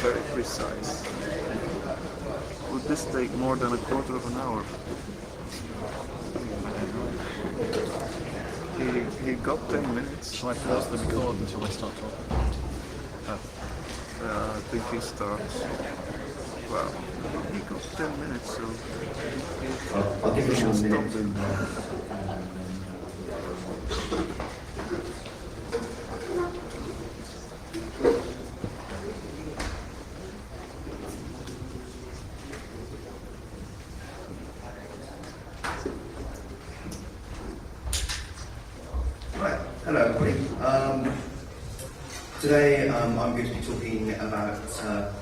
very precise. Would this take more than a quarter of an hour? He got 10 minutes. Shall I pause the record until I start talking? I think he starts. Well, he got 10 minutes, so I'll give you 1 minute. Right, hello everybody. Today I'm going to be talking about a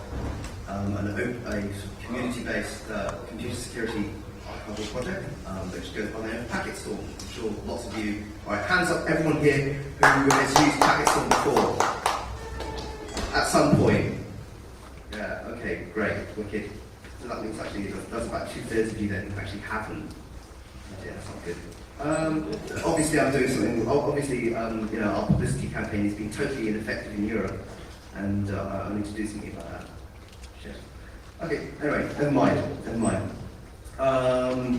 community-based computer security archival project which goes by the name of packetstorm. I'm sure lots of you, alright, hands up everyone here who has used packetstorm before, at some point. Yeah, okay, great, wicked. So that means actually that's about 2/3 of you that actually haven't. Yeah, that's not good. Obviously I'm doing something, obviously our publicity campaign has been totally ineffective in Europe, and I need to do something about that. Shit. Okay, anyway, never mind.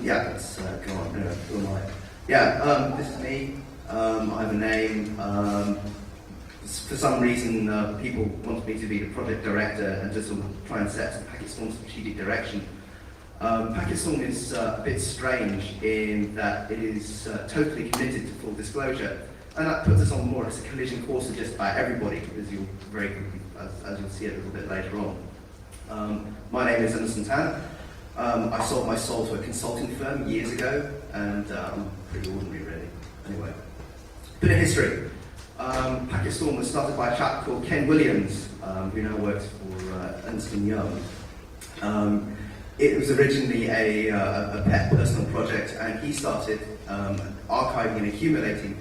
Yeah, let's go on, anyway, who am I? Yeah, this is me, I have a name. For some reason people wanted me to be the project director and just sort of try and set the packetstorm strategic direction. packetstorm is a bit strange in that it is totally committed to full disclosure, and that puts us on more or less a collision course with just about everybody, as you'll very quickly, as you'll see a little bit later on. My name is Anderson Tan. I sold my soul to a consulting firm years ago, and I'm pretty ordinary really. Anyway, bit of history. packetstorm was started by a chap called Ken Williams, who now works for Ernst & Young. It was originally a pet personal project, and he started archiving and accumulating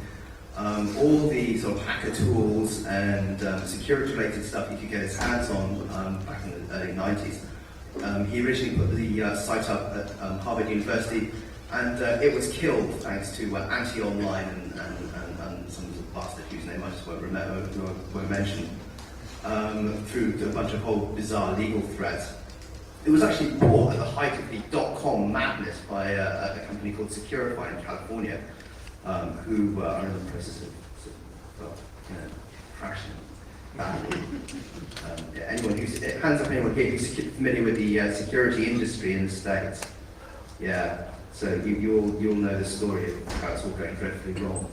all the sort of hacker tools and security-related stuff he could get his hands on back in the early 90s. He originally put the site up at Harvard University, and it was killed thanks to anti-online and some bastard whose name I just won't mention, through a bunch of whole bizarre legal threats. It was actually bought at the height of the .com madness by a company called Securify in California, who are in the process of crashing badly. Anyone who's, hands up anyone here who's familiar with the security industry in the States? Yeah, so you'll know the story of how it's all going dreadfully wrong.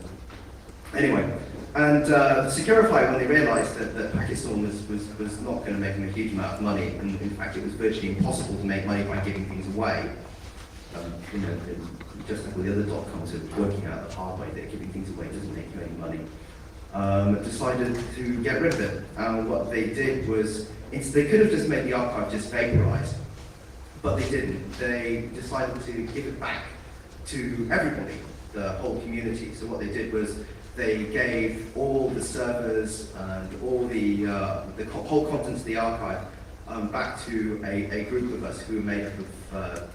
Anyway, and Securify, when they realised that packetstorm was not going to make them a huge amount of money, and in fact it was virtually impossible to make money by giving things away, just like all the other .coms are working out the hard way that giving things away doesn't make you any money, decided to get rid of it. And what they did was, they could have just made the archive just vaporise, but they didn't. They decided to give it back to everybody, the whole community. So what they did was, they gave all the servers and all the whole contents of the archive back to a group of us who were made up of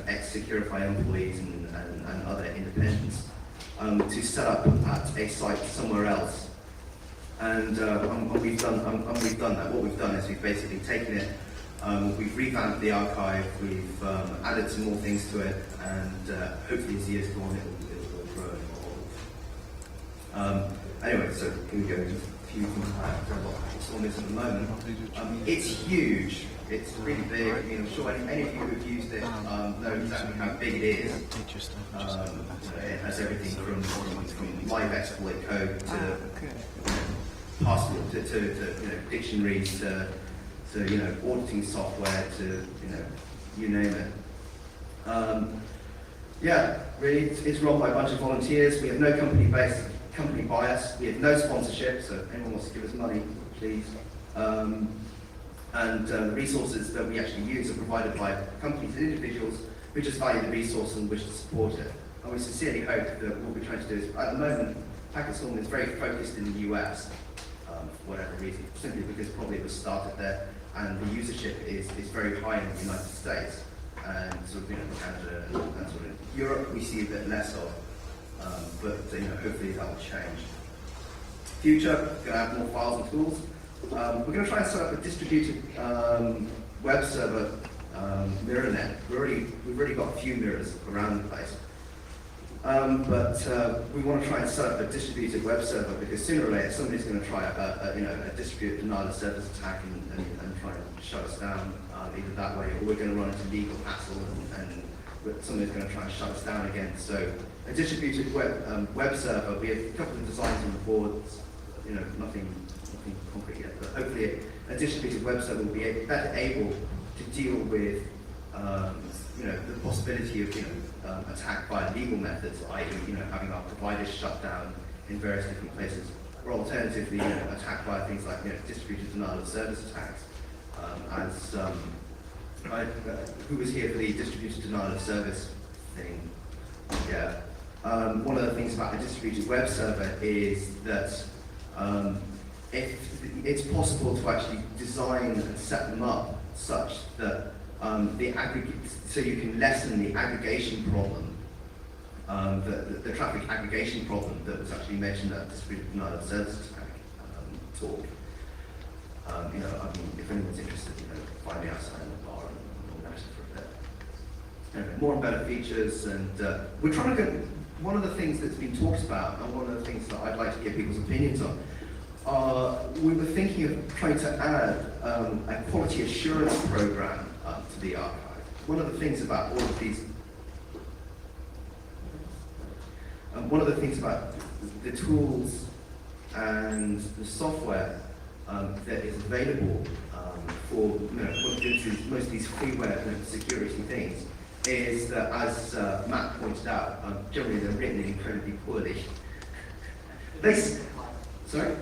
ex-Securify employees and other independents to set up at a site somewhere else. And we've done that. What we've done is we've basically taken it, we've revamped the archive, we've added some more things to it, and hopefully as years go on it will grow and evolve. Anyway, so here we go, just a few things about what packetstorm is at the moment. It's huge, it's really big. I mean, I'm sure any of you who've used it know exactly how big it is. It has everything from live exploit code to password to dictionaries to auditing software to you name it. Yeah, really, it's run by a bunch of volunteers. We have no company bias. We have no sponsorship, so if anyone wants to give us money, please. And the resources that we actually use are provided by companies and individuals who just value the resource and wish to support it. And we sincerely hope that what we're trying to do is, at the moment, packetstorm is very focused in the US, for whatever reason, simply because probably it was started there, and the usership is very high in the United States, and sort of Canada and sort of Europe we see a bit less of, but hopefully that will change. Future, going to have more files and tools. we're going to try and set up a distributed web server mirror net. We've already got a few mirrors around the place. But we want to try and set up a distributed web server because sooner or later somebody's going to try a distributed denial of service attack and try and shut us down either that way, or we're going to run into legal hassle and somebody's going to try and shut us down again. So a distributed web server, we have a couple of designs on the boards, nothing concrete yet, but hopefully a distributed web server will be better able to deal with the possibility of attack by legal methods, i.e. having our providers shut down in various different places, or alternatively attack by things like distributed denial of service attacks. Who was here for the distributed denial of service thing? Yeah. One of the things about a distributed web server is that if it's possible to actually design and set them up such that so you can lessen the aggregation problem, the traffic aggregation problem that was actually mentioned at distributed denial of service attack talk. If anyone's interested, find me outside in the bar and organise it for a bit. Anyway, more and better features, and we're trying to get. One of the things that's been talked about, and one of the things that I'd like to get people's opinions on, we were thinking of trying to add a quality assurance program to the archive. One of the things about all of these, one of the things about the tools and the software that is available for most of these freeware security things is that, as Matt pointed out, generally they're written incredibly poorly. Sorry?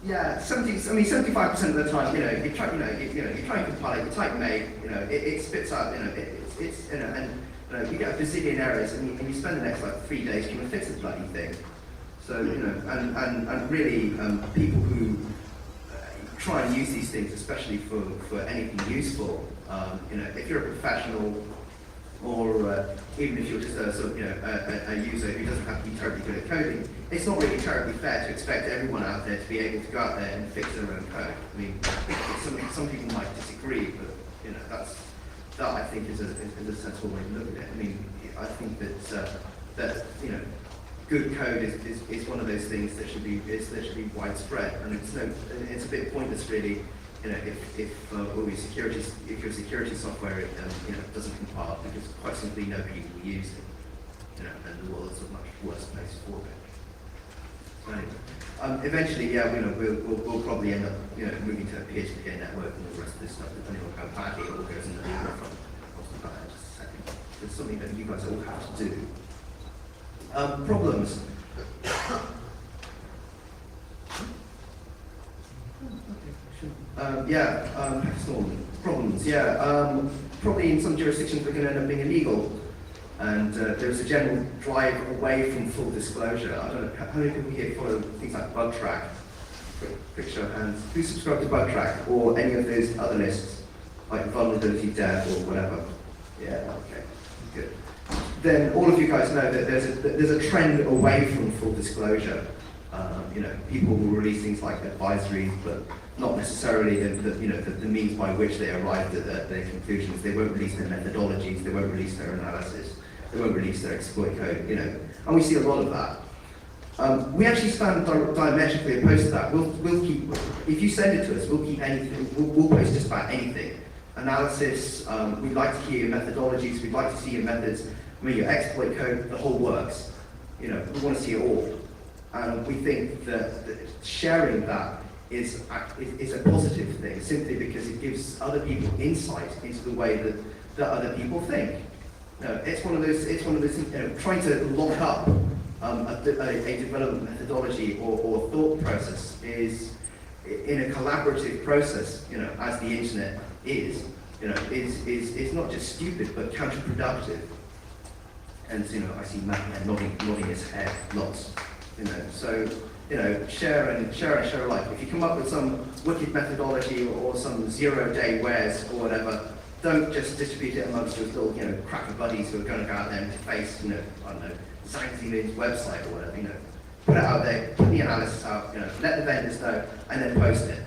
Yeah, 75% of the time, you try and compile it, you type make, it spits out, and you get a bazillion errors, and you spend the next 3 days trying to fix the bloody thing. So, and really, people who try and use these things, especially for anything useful, if you're a professional, or even if you're just a user who doesn't have to be terribly good at coding, it's not really terribly fair to expect everyone out there to be able to go out there and fix their own code. I mean, some people might disagree, but that I think is a sensible way to look at it. I mean, I think that good code is one of those things that should be widespread, and it's a bit pointless really. If your security software doesn't compile, because quite simply nobody will use it, and the world's a much worse place for it. So anyway, eventually, we'll probably end up moving to a PHP network and all the rest of this stuff, depending on how badly it all goes in the legal front. I'll talk about that in just a second. It's something that you guys all have to do. Problems. Packetstorm problems. Probably in some jurisdictions we're going to end up being illegal, and there's a general drive away from full disclosure. I don't know how many people here follow things like BugTrack. Quick show of hands. Who subscribe to BugTrack or any of those other lists, like Vulnerability Dev or whatever? Yeah. Okay. Good. Then all of you guys know that there's a trend away from full disclosure. People will release things like advisories, but not necessarily the means by which they arrived at their conclusions. They won't release their methodologies, they won't release their analysis, they won't release their exploit code, and we see a lot of that. We actually stand diametrically opposed to that. We'll keep, if you send it to us, we'll keep anything, we'll post just about anything. Analysis, we'd like to hear your methodologies, we'd like to see your methods, your exploit code, the whole works. We want to see it all. And we think that sharing that is a positive thing, simply because it gives other people insight into the way that other people think. It's one of those trying to lock up a development methodology or thought process is in a collaborative process, as the internet is not just stupid but counterproductive. And I see Matt nodding his head lots. So share and share alike. If you come up with some wicked methodology or some 0-day wares or whatever, don't just distribute it amongst your little cracker buddies who are going to go out there and face I don't know, Zhang Zilin's website or whatever. put it out there, put the analysis out, let the vendors know, and then post it.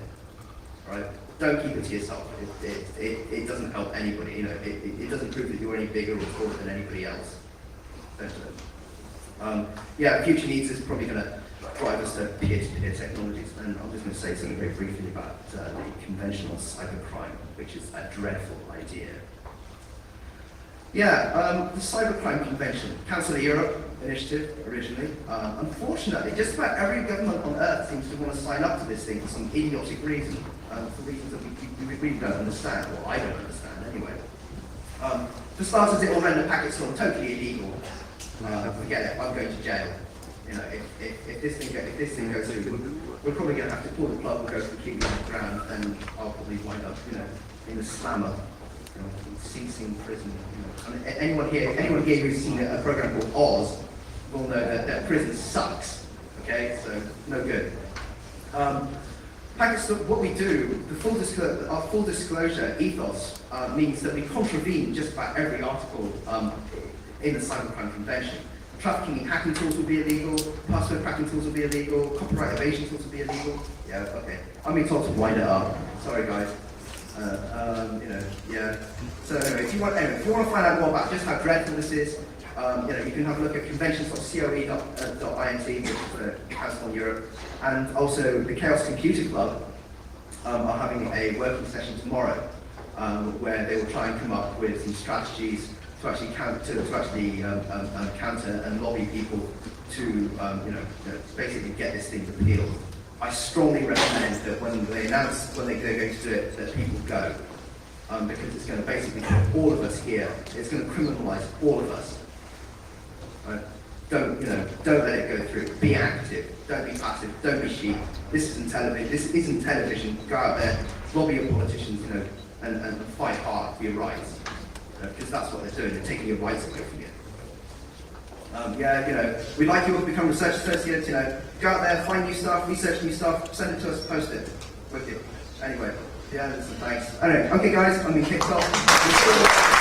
Right? Don't keep it to yourself. It doesn't help anybody. It doesn't prove that you're any bigger or taller than anybody else. Don't do it. Yeah, future needs is probably going to drive us to peer-to-peer technologies, and I'm just going to say something very briefly about the conventional cybercrime, which is a dreadful idea. Yeah, the Cybercrime Convention, Council of Europe initiative originally. Unfortunately, just about every government on earth seems to want to sign up to this thing for some idiotic reason, for reasons that we really don't understand, or I don't understand anyway. For starters, it will render packetstorm totally illegal. Forget it, I'm going to jail. If this thing goes through, we're probably going to have to pull the plug and go completely underground, and I'll probably wind up, in the slammer. Ceasing prison. And anyone here who's seen a program called Oz will know that prison sucks. Okay, so no good. What we do, our full disclosure ethos means that we contravene just about every article in the Cybercrime Convention. Trafficking in hacking tools will be illegal, password cracking tools will be illegal, copyright evasion tools will be illegal. Yeah, okay. I'm being told to wind it up. Sorry, guys. Yeah. So anyway, if you want to find out more about just how dreadful this is, you can have a look at conventions.coe.int, which is the Council on Europe, and also the Chaos Computer Club are having a working session tomorrow, where they will try and come up with some strategies to actually counter and lobby people to basically get this thing repealed. I strongly recommend that when they announce when they're going to do it, that people go, because it's going to basically put all of us here. It's going to criminalise all of us. Right? Don't let it go through. Be active. Don't be passive. Don't be sheep. This isn't television. This isn't television. Go out there, lobby your politicians, and fight hard for your rights, because that's what they're doing. They're taking your rights away from you. We'd like you all to become research associates, go out there, find new stuff, research new stuff, send it to us, post it. Wicked. Anyway, thanks. Anyway, okay guys, I'm being kicked off.